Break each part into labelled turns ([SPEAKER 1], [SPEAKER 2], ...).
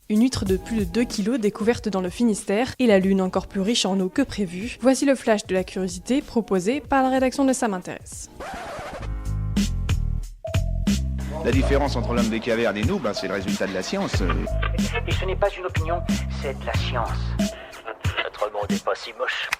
[SPEAKER 1] Une huître de plus de 2 kg découverte dans le Finistère et la Lune encore plus riche en eau que prévu. Voici le flash de la curiosité proposé par la rédaction de Ça m'intéresse.
[SPEAKER 2] La différence entre l'homme des cavernes et nous, c'est le résultat de la science.
[SPEAKER 3] Et ce n'est pas une opinion, c'est de la science. Notre monde n'est pas si moche.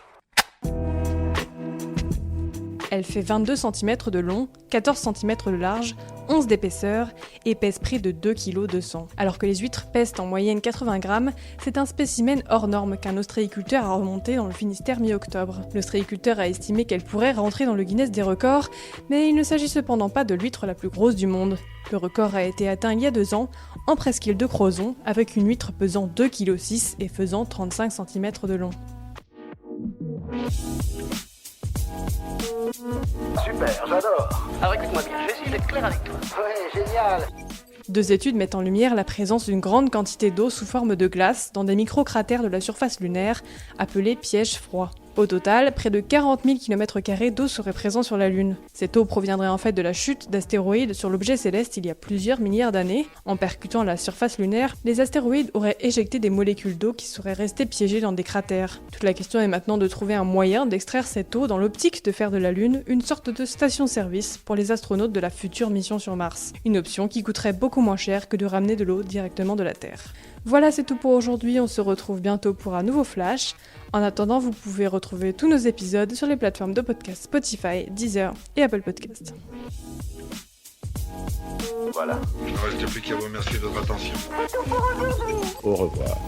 [SPEAKER 1] Elle fait 22 cm de long, 14 cm de large, 11 d'épaisseur et pèse près de 2,2 kg. Alors que les huîtres pèsent en moyenne 80 grammes, c'est un spécimen hors norme qu'un ostréiculteur a remonté dans le Finistère mi-octobre. L'ostréiculteur a estimé qu'elle pourrait rentrer dans le Guinness des records, mais il ne s'agit cependant pas de l'huître la plus grosse du monde. Le record a été atteint il y a 2 ans, en presqu'île de Crozon, avec une huître pesant 2,6 kg et faisant 35 cm de long.
[SPEAKER 3] Super, j'adore. Alors écoute-moi bien, je vais essayer d'être clair avec toi. Ouais, génial.
[SPEAKER 1] 2 études mettent en lumière la présence d'une grande quantité d'eau sous forme de glace dans des microcratères de la surface lunaire, appelés pièges froids. Au total, près de 40 000 km² d'eau serait présent sur la Lune. Cette eau proviendrait en fait de la chute d'astéroïdes sur l'objet céleste il y a plusieurs milliards d'années. En percutant la surface lunaire, les astéroïdes auraient éjecté des molécules d'eau qui seraient restées piégées dans des cratères. Toute la question est maintenant de trouver un moyen d'extraire cette eau dans l'optique de faire de la Lune une sorte de station-service pour les astronautes de la future mission sur Mars. Une option qui coûterait beaucoup moins cher que de ramener de l'eau directement de la Terre. Voilà, c'est tout pour aujourd'hui, on se retrouve bientôt pour un nouveau flash. En attendant, vous pouvez retrouver tous nos épisodes sur les plateformes de podcast Spotify, Deezer et Apple Podcasts.
[SPEAKER 4] Voilà.
[SPEAKER 5] Il ne reste plus qu'à vous remercier de votre attention.
[SPEAKER 4] Au revoir.